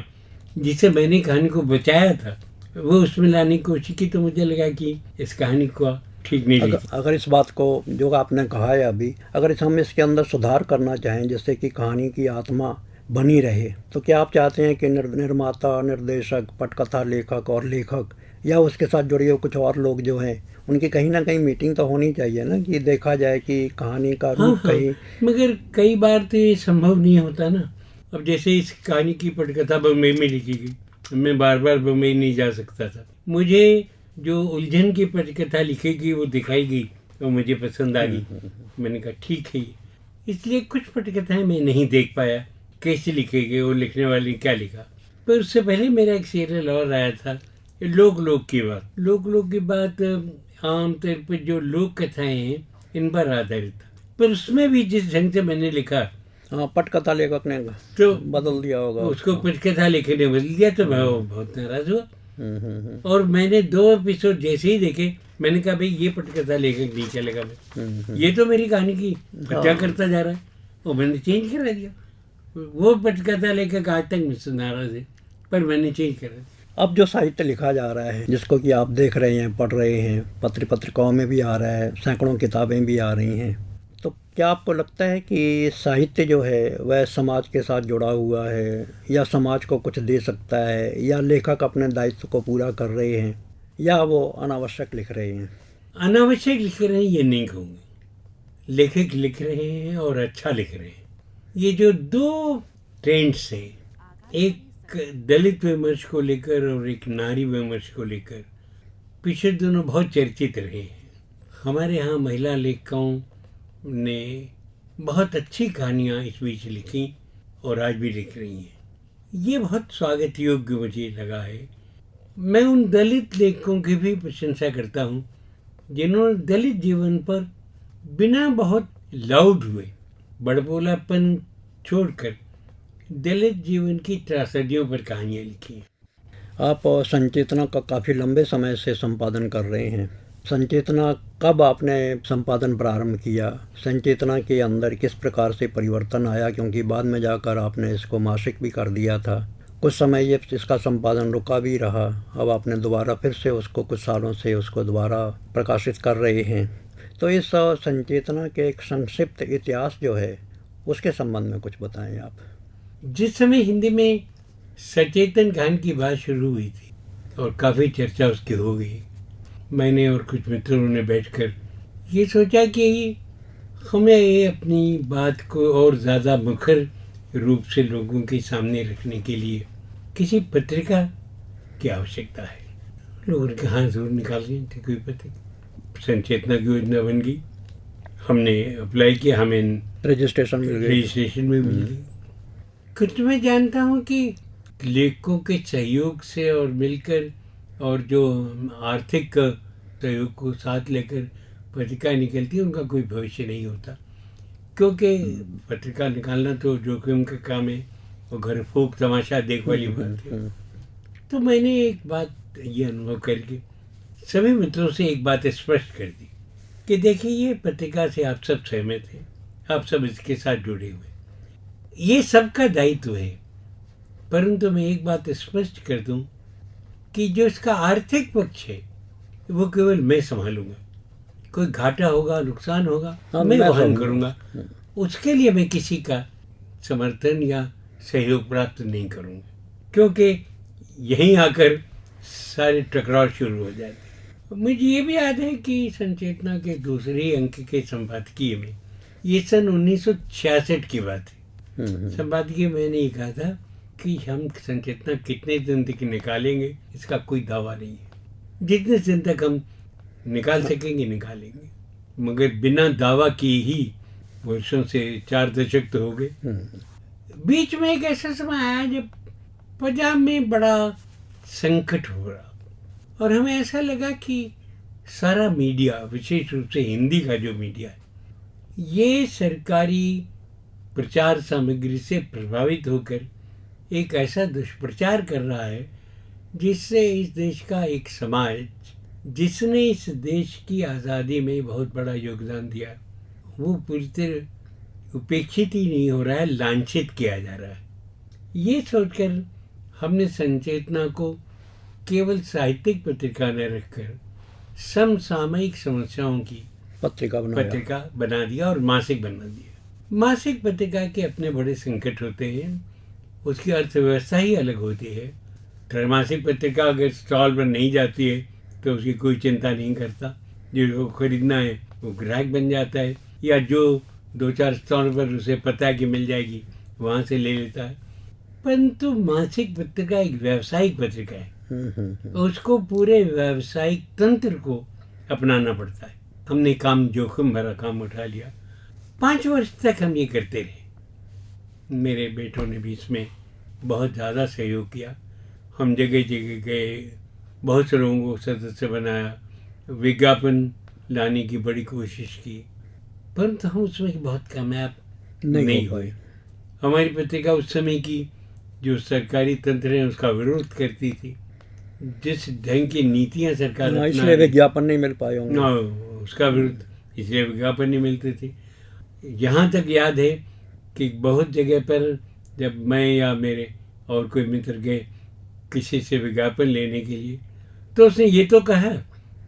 जिसे मैंने कहानी को बचाया था वो उसमें लाने की कोशिश की, तो मुझे लगा कि इस कहानी को ठीक नहीं। अगर इस बात को जो आपने कहा है अभी, अगर हम इसके अंदर सुधार करना चाहें जिससे कि कहानी की आत्मा बनी रहे, तो क्या आप चाहते हैं कि निर्माता, निर्देशक, पटकथा लेखक और लेखक या उसके साथ जुड़े हुए कुछ और लोग जो हैं उनकी कहीं ना कहीं मीटिंग तो होनी चाहिए ना, कि देखा जाए कि कहानी का रूप कहीं। मगर कई बार तो ये संभव नहीं होता ना। अब जैसे इस कहानी की पटकथा बम्बई में लिखी गई, मैं बार बार बम्बई नहीं जा सकता था। मुझे जो उलझन की पटकथा लिखेगी वो दिखाई गई तो मुझे पसंद आ गई, मैंने कहा ठीक है। इसलिए कुछ पटकथाएं मैं नहीं देख पाया कैसे लिखेगी, वो लिखने वाले क्या लिखा। पर उससे पहले मेरा एक सीरियल और आया था लोक की बात। लोक की बात आमतौर पर जो लोक कथाएं हैं इन पर आधारित था, पर उसमें भी जिस ढंग से मैंने लिखा, पटकथा लेखक ने तो बदल दिया होगा उसको, पटकथा लेखक ने बदल दिया तो मैं बहुत नाराज हुआ। और मैंने 2 एपिसोड जैसे ही देखे मैंने कहा भाई ये पटकथा लेखक नहीं चलेगा, मैं ये तो मेरी कहानी की हत्या करता जा रहा है, और मैंने चेंज करा दिया। वो पटकथा लेखक आज तक मुझसे नाराज है, पर मैंने चेंज करा दिया। अब जो साहित्य लिखा जा रहा है, जिसको कि आप देख रहे हैं, पढ़ रहे हैं, पत्रिकाओं में भी आ रहा है, सैकड़ों किताबें भी आ रही हैं, तो क्या आपको लगता है कि साहित्य जो है वह समाज के साथ जुड़ा हुआ है, या समाज को कुछ दे सकता है, या लेखक अपने दायित्व को पूरा कर रहे हैं, या वो अनावश्यक लिख रहे हैं? अनावश्यक लिख रहे हैं ये नहीं कहूँगा, लेखक लिख रहे हैं और अच्छा लिख रहे हैं। ये जो दो ट्रेंड्स हैं, एक दलित विमर्श को लेकर और एक नारी विमर्श को लेकर, पिछले दोनों बहुत चर्चित रहे हैं। हमारे यहाँ महिला लेखकों ने बहुत अच्छी कहानियाँ इस बीच लिखी और आज भी लिख रही हैं। ये बहुत स्वागत योग्य मुझे लगा है। मैं उन दलित लेखकों की भी प्रशंसा करता हूँ जिन्होंने दलित जीवन पर बिना बहुत लाउड हुए, बड़बोलापन छोड़कर दलित जीवन की त्रासदियों पर कहानियाँ लिखी हैं। आप संचेतना का काफ़ी लंबे समय से संपादन कर रहे हैं। संचेतना कब आपने संपादन प्रारंभ किया? संचेतना के अंदर किस प्रकार से परिवर्तन आया? क्योंकि बाद में जाकर आपने इसको मासिक भी कर दिया था। कुछ समय ये इसका संपादन रुका भी रहा, अब आपने दोबारा फिर से उसको कुछ सालों से उसको दोबारा प्रकाशित कर रहे हैं। तो इस संचेतना के एक संक्षिप्त इतिहास जो है उसके संबंध में कुछ बताएं आप। जिस समय हिंदी में सचेतन कहानी की बात शुरू हुई थी और काफ़ी चर्चा उसकी हो गई, मैंने और कुछ मित्रों ने बैठकर ये सोचा कि हमें ये अपनी बात को और ज़्यादा मुखर रूप से लोगों के सामने रखने के लिए किसी पत्रिका की आवश्यकता है। लोगों ने कहा जरूर निकाल दी थी कोई पत्रिका। संचेतना की योजना बन गई, हमने अप्लाई किया, हमें रजिस्ट्रेशन मिल गई। कुछ मैं जानता हूँ कि लेखकों के सहयोग से और मिलकर और जो आर्थिक सहयोग को साथ लेकर पत्रिका निकलती है उनका कोई भविष्य नहीं होता, क्योंकि पत्रिका निकालना तो जोखिम का काम है और घर फूक तमाशा देख वाली बात है। तो मैंने एक बात ये अनुभव करके सभी मित्रों से एक बात स्पष्ट कर दी कि देखिए, ये पत्रिका से आप सब सहमत हैं, आप सब इसके साथ जुड़े हुए, ये सबका दायित्व है, परंतु मैं एक बात स्पष्ट कर दूं कि जो इसका आर्थिक पक्ष है वो केवल मैं संभालूंगा। कोई घाटा होगा, नुकसान होगा, मैं वहन करूंगा। उसके लिए मैं किसी का समर्थन या सहयोग प्राप्त नहीं करूंगा, क्योंकि यहीं आकर सारे टकराव शुरू हो जाते हैं। मुझे ये भी याद है कि संचेतना के दूसरे अंक के संपादकीय में, ये सन 1966 की बात है, संपादकीय मैंने ये कहा था कि हम संचेतना कितने दिन तक निकालेंगे इसका कोई दावा नहीं है, जितने दिन तक हम निकाल सकेंगे निकालेंगे, मगर बिना दावा किए ही वर्षों से 4 दशक तो हो गए। बीच में एक ऐसा समय आया जब पंजाब में बड़ा संकट हो रहा और हमें ऐसा लगा कि सारा मीडिया, विशेष रूप से हिंदी का जो मीडिया है, ये सरकारी प्रचार सामग्री से प्रभावित होकर एक ऐसा दुष्प्रचार कर रहा है जिससे इस देश का एक समाज, जिसने इस देश की आज़ादी में बहुत बड़ा योगदान दिया, वो पूरी तरह उपेक्षित ही नहीं हो रहा है, लांछित किया जा रहा है। ये सोचकर हमने संचेतना को केवल साहित्यिक पत्रिका न रखकर समसामयिक समस्याओं की पत्रिका बना दिया और मासिक बना दिया। मासिक पत्रिका के अपने बड़े संकट होते हैं, उसकी अर्थव्यवस्था ही अलग होती है। त्रैमासिक पत्रिका अगर स्टॉल पर नहीं जाती है तो उसकी कोई चिंता नहीं करता, जिसको खरीदना है वो ग्राहक बन जाता है, या जो 2-4 स्टॉल पर उसे पता है कि मिल जाएगी वहाँ से ले लेता है। परंतु मासिक पत्रिका एक व्यावसायिक पत्रिका है, उसको पूरे व्यावसायिक तंत्र को अपनाना पड़ता है। हमने जोखिम भरा काम उठा लिया। 5 वर्ष तक हम ये करते रहे। मेरे बेटों ने भी इसमें बहुत ज़्यादा सहयोग किया। हम जगह जगह गए, बहुत से लोगों को सदस्य बनाया, विज्ञापन लाने की बड़ी कोशिश की, परंतु हम उसमें बहुत कामयाब नहीं हुए। हमारी पत्रिका उस समय की जो सरकारी तंत्र है उसका विरोध करती थी। जिस ढंग की नीतियाँ सरकार, इसलिए विज्ञापन नहीं मिल पाए होंगे, उसका विरोध, इसलिए विज्ञापन नहीं मिलते थे। यहाँ तक याद है कि बहुत जगह पर जब मैं या मेरे और कोई मित्र गए किसी से विज्ञापन लेने के लिए, तो उसने ये तो कहा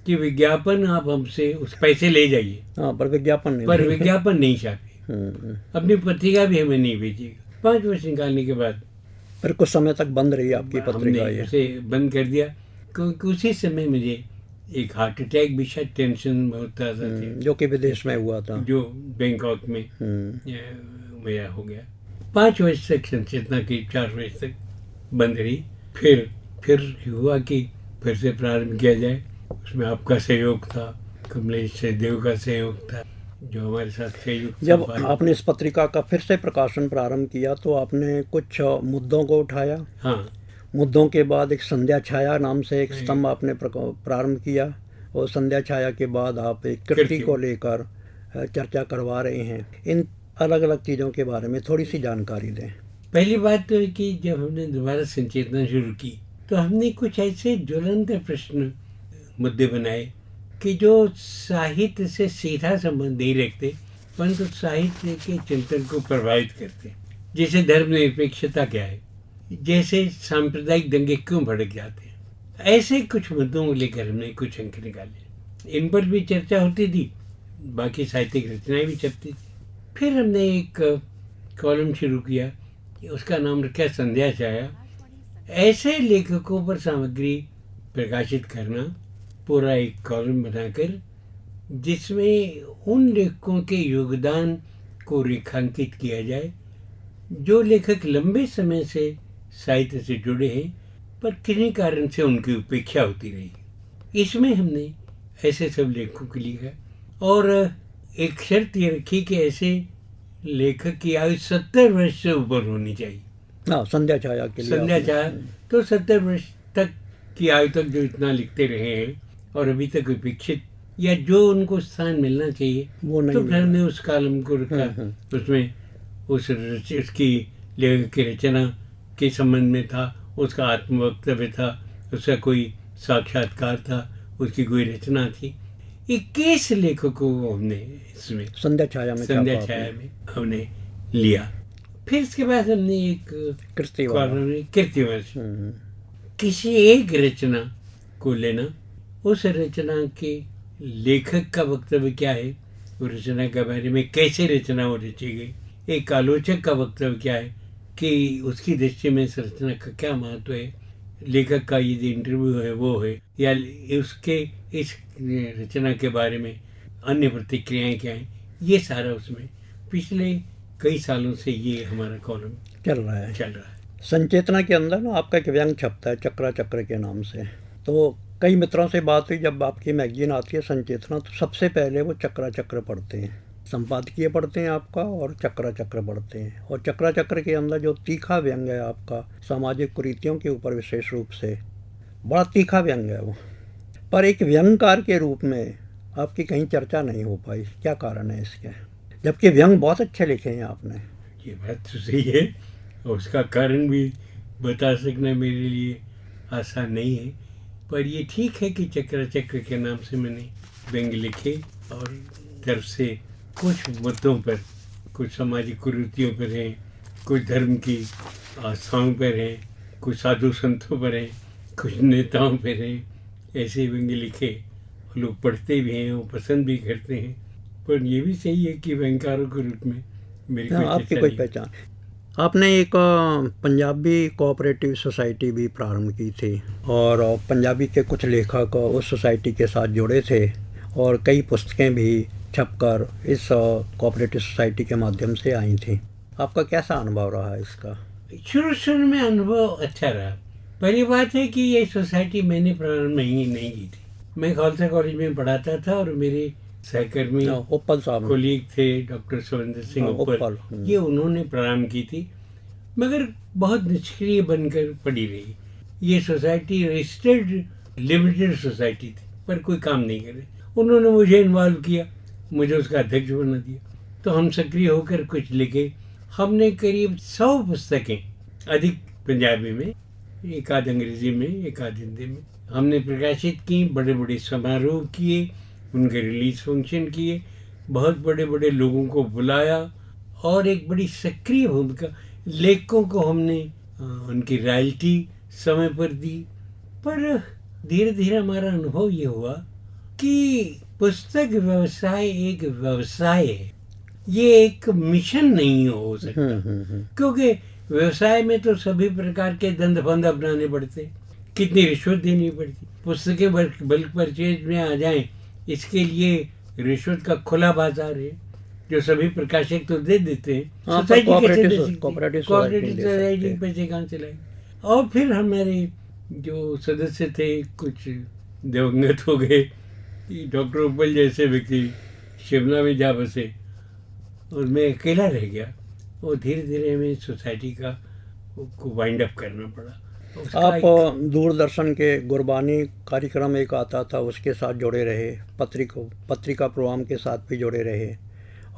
कि विज्ञापन आप हमसे उस पैसे ले जाइए, हाँ, पर विज्ञापन नहीं, पर विज्ञापन नहीं छापिए, अपनी पत्रिका भी हमें नहीं भेजिएगा। 5 वर्ष निकालने के बाद फिर कुछ समय तक बंद रही आपकी पत्रिका हमने ये। उसे बंद कर दिया, क्योंकि उसी समय मुझे एक हार्ट अटैक भी, शायद टेंशन बहुत ज़्यादा थी, जो कि विदेश में हुआ था, जो बैंकॉक में मेरा हो गया। 5 वर्ष तक संचेतना की, 4 वर्ष तक बंद रही। फिर हुआ कि फिर से प्रारंभ किया जाए। उसमें आपका सहयोग था, कमलेश देव का सहयोग था, जो हमारे साथ सहयोग। जब आपने इस पत्रिका का फिर से प्रकाशन प्रारंभ किया तो आपने कुछ मुद्दों को उठाया। हाँ, मुद्दों के बाद एक संध्या छाया नाम से एक स्तंभ आपने प्रारंभ किया, और संध्या छाया के बाद आप एक कृति को लेकर चर्चा करवा रहे हैं। इन अलग अलग चीज़ों के बारे में थोड़ी सी जानकारी दें। पहली बात तो है कि जब हमने दोबारा संचेतना शुरू की तो हमने कुछ ऐसे ज्वलंत प्रश्न, मुद्दे बनाए कि जो साहित्य से सीधा संबंध नहीं रखते, परंतु साहित्य के चिंतन को प्रभावित करते। जैसे धर्मनिरपेक्षता क्या है, जैसे सांप्रदायिक दंगे क्यों भड़क जाते हैं, ऐसे कुछ मुद्दों को लेकर हमने कुछ अंक निकाले। इन पर भी चर्चा होती थी, बाकी साहित्यिक रचनाएं भी छपती थी। फिर हमने एक कॉलम शुरू किया, उसका नाम रखा संध्या छाया। ऐसे लेखकों पर सामग्री प्रकाशित करना, पूरा एक कॉलम बनाकर, जिसमें उन लेखकों के योगदान को रेखांकित किया जाए जो लेखक लंबे समय से साहित्य से जुड़े हैं, पर किन्हीं कारण से उनकी उपेक्षा होती रही। इसमें हमने ऐसे सब लेखकों के लिए लिखा, और एक शर्त ये रखी कि ऐसे लेखक की आयु 70 वर्ष से ऊपर होनी चाहिए। हाँ, संध्या छाया के लिए संध्या छाया तो 70 वर्ष तक की आयु तक जो इतना लिखते रहे हैं और अभी तक उपेक्षित, या जो उनको स्थान मिलना चाहिए वो नहीं, तो फिर हमने उस कॉलम को रखा। उसमें उसकी लेखक की रचना के संबंध में था, उसका आत्मवक्तव्य था, उसका कोई साक्षात्कार था, उसकी कोई रचना थी। 21 लेखकों को हमने इसमें संध्या छाया में हमने लिया। फिर इसके बाद हमने एक कृतिवंश, किसी एक रचना को लेना, उस रचना के लेखक का वक्तव्य क्या है, वो रचना के बारे में कैसे रचना हो रची गई, एक आलोचक का वक्तव्य क्या है कि उसकी दृष्टि में इस रचना का क्या महत्व है, लेखक का ये इंटरव्यू है वो है, या उसके इस रचना के बारे में अन्य प्रतिक्रियाएं क्या हैं, ये सारा उसमें पिछले कई सालों से ये हमारा कॉलम चल रहा है। संचेतना के अंदर ना आपका एक व्यंग छपता है चक्र के नाम से। तो कई मित्रों से बात हुई, जब आपकी मैगजीन आती है संचेतना, तो सबसे पहले वो चक्र पढ़ते हैं, संपादकीय पढ़ते हैं आपका, और चक्र पढ़ते हैं। और चक्र के अंदर जो तीखा व्यंग है आपका, सामाजिक कुरीतियों के ऊपर विशेष रूप से बड़ा तीखा व्यंग है वो, पर एक व्यंगकार के रूप में आपकी कहीं चर्चा नहीं हो पाई। क्या कारण है इसके, जबकि व्यंग बहुत अच्छे लिखे हैं आपने? ये बात तो सही है, और उसका कारण भी बता सकना मेरे लिए आसान नहीं है, पर ये ठीक है कि चक्र के नाम से मैंने व्यंग लिखे, और तरफ से कुछ मुद्दों पर, कुछ सामाजिक कुरीतियों पर हैं, कुछ धर्म की आस्थाओं पर हैं, कुछ साधु संतों पर हैं, कुछ नेताओं पर हैं। ऐसे व्यंग लिखे, लोग पढ़ते भी हैं और पसंद भी करते हैं, पर ये भी सही है कि व्यंगकारों के रूप में मेरी आपकी कोई पहचान। आपने एक पंजाबी कोऑपरेटिव सोसाइटी भी प्रारंभ की थी, और पंजाबी के कुछ लेखक उस सोसाइटी के साथ जुड़े थे, और कई पुस्तकें भी छपकर इस कोऑपरेटिव सोसाइटी के माध्यम से आई थी। आपका कैसा अनुभव रहा इसका? शुरू में अनुभव अच्छा रहा। पहली बात है कि ये सोसाइटी मैंने प्रारंभ नहीं की थी। मैं खालसा कॉलेज में पढ़ाता था, और मेरे सहकर्मी उपल साहब कोलीग थे डॉक्टर सुरेंद्र सिंह उपल, ये उन्होंने प्रारंभ की थी, मगर बहुत निष्क्रिय बनकर पड़ी रही। ये सोसाइटी रजिस्टर्ड लिमिटेड सोसाइटी थी, पर कोई काम नहीं करे। उन्होंने मुझे इन्वॉल्व किया, मुझे उसका अध्यक्ष बना दिया, तो हम सक्रिय होकर कुछ लिखे। हमने करीब 100 पुस्तकें, अधिक पंजाबी में, एक आध अंग्रेजी में, एक आध हिंदी में हमने प्रकाशित की। बड़े बड़े समारोह किए, उनके रिलीज फंक्शन किए, बहुत बड़े बड़े लोगों को बुलाया, और एक बड़ी सक्रिय भूमिका, लेखकों को हमने उनकी रॉयल्टी समय पर दी। पर धीरे धीरे हमारा अनुभव ये हुआ कि पुस्तक व्यवसाय एक व्यवसाय है, ये एक मिशन नहीं हो सकता। क्योंकि व्यवसाय में तो सभी प्रकार के दंड फंद अपनाने पड़ते, कितनी रिश्वत देनी पड़ती, पुस्तकें बल्क परचेज में आ जाएं, इसके लिए रिश्वत का खुला बाजार है जो सभी प्रकाशक तो दे देते हैं। सोसाइटी कैसे दे सकती है? कोऑपरेटिव सोसाइटी पैसे कहाँ से लाएगी? और फिर हमारे जो सदस्य थे कुछ दिवंगत हो गए, डॉक्टर उपल जैसे व्यक्ति शिमला में जा बसे और मैं अकेला रह गया, और धीरे धीरे हमें सोसाइटी का को वाइंड अप करना पड़ा। आप दूरदर्शन के गुरबानी कार्यक्रम एक आता था उसके साथ जुड़े रहे, पत्रिका प्रोग्राम के साथ भी जुड़े रहे,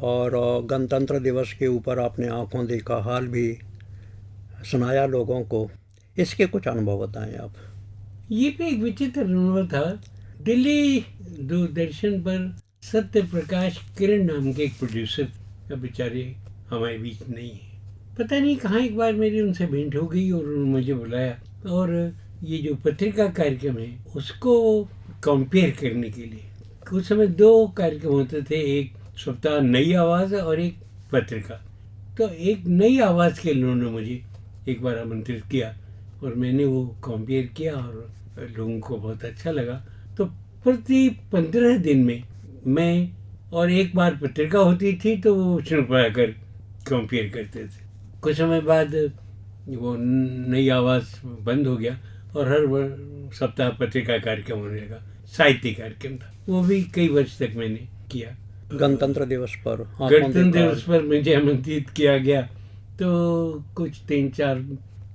और गणतंत्र दिवस के ऊपर आपने आंखों देखा हाल भी सुनाया लोगों को। इसके कुछ अनुभव बताएं आप। ये भी एक विचित्र अनुभव था। दिल्ली दूरदर्शन पर सत्य प्रकाश किरण नाम के एक प्रोड्यूसर का बेचारे हमारे बीच नहीं है। पता नहीं कहाँ एक बार मेरी उनसे भेंट हो गई और उन्होंने मुझे बुलाया, और ये जो पत्रिका कार्यक्रम है उसको कंपेयर करने के लिए कुछ समय 2 कार्यक्रम होते थे, एक सप्ताह नई आवाज़ और एक पत्रिका। तो एक नई आवाज़ के उन्होंने मुझे एक बार आमंत्रित किया और मैंने वो कंपेयर किया और लोगों को बहुत अच्छा लगा। तो प्रति 15 दिन में मैं, और एक बार पत्रिका होती थी तो वो सुन कर कंपेयर करते थे। कुछ समय बाद वो नई आवाज़ बंद हो गया और हर सप्ताह पत्रिका कार्यक्रम होने लगा। साहित्य कार्यक्रम था, वो भी कई वर्ष तक मैंने किया। गणतंत्र दिवस पर मुझे आमंत्रित किया गया, तो कुछ 3-4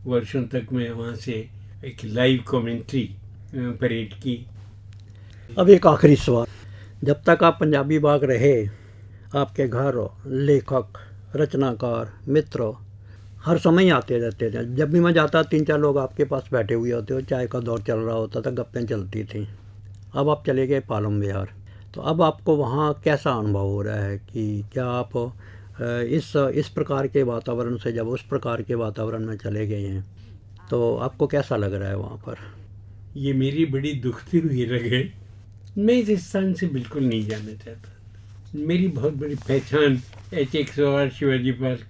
वर्षों तक मैं वहाँ से एक लाइव कमेंट्री परेड की। अब एक आखिरी सवाल, जब तक आप पंजाबी बाग रहे, आपके घर लेखक, रचनाकार, मित्र हर समय आते रहते थे। जब भी मैं जाता 3-4 लोग आपके पास बैठे हुए होते और चाय का दौर चल रहा होता था, गप्पें चलती थी। अब आप चले गए पालम विहार, तो अब आपको वहाँ कैसा अनुभव हो रहा है कि क्या आप इस प्रकार के वातावरण से जब उस प्रकार के वातावरण में चले गए हैं तो आपको कैसा लग रहा है वहाँ पर? ये मेरी बड़ी दुखती हुई रग है। मैं इस स्थान से बिल्कुल नहीं जाना चाहता। मेरी बहुत बड़ी पहचान H108 शिवाजी पार्क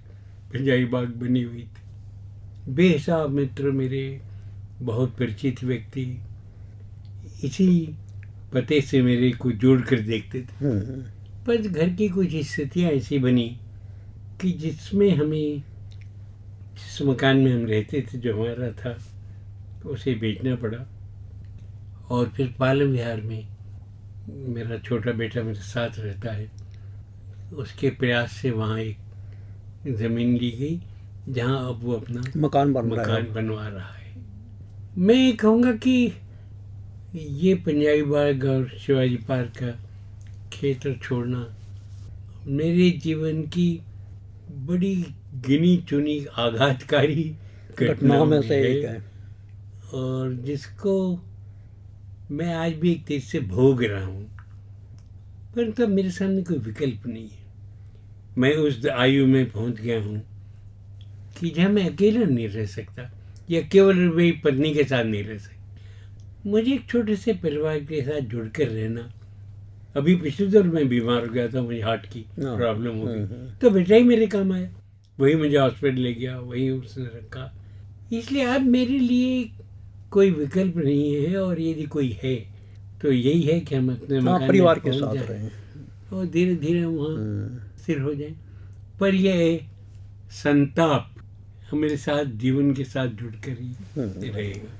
पंजाबी बाग बनी हुई थी। बेहिसाब मित्र मेरे, बहुत परिचित व्यक्ति इसी पते से मेरे को जोड़ कर देखते थे। पर घर की कुछ स्थितियाँ ऐसी बनी कि जिसमें हमें, जिस मकान में हम रहते थे जो हमारा था, उसे बेचना पड़ा। और फिर पालम विहार में मेरा छोटा बेटा मेरे साथ रहता है, उसके प्रयास से वहाँ एक ज़मीन ली गई जहाँ अब वो अपना मकान बनवा रहा है। मैं कहूँगा कि ये पंजाबी बाग और शिवाजी पार्क का क्षेत्र छोड़ना मेरे जीवन की बड़ी गिनी चुनी आघातकारी घटनाओं में से एक है, और जिसको मैं आज भी एक तेज से भोग रहा हूँ। परंतु मेरे सामने कोई विकल्प नहीं है। मैं उस आयु में पहुँच गया हूँ कि जहाँ मैं अकेला नहीं रह सकता, या केवल मेरी पत्नी के साथ नहीं रह सकता। मुझे एक छोटे से परिवार के साथ जुड़कर रहना। अभी पिछले दौर में बीमार हो गया था, मुझे हार्ट की प्रॉब्लम हो गई, तो बेटा ही मेरे काम आया, वही मुझे हॉस्पिटल ले गया, वही उसने रखा। इसलिए अब मेरे लिए कोई विकल्प नहीं है, और यदि कोई है तो यही है कि हम अपने मकान परिवार के साथ रहें और धीरे धीरे वहाँ स्थिर हो जाएं। पर यह संताप हमारे साथ जीवन के साथ जुड़कर ही रहेगा।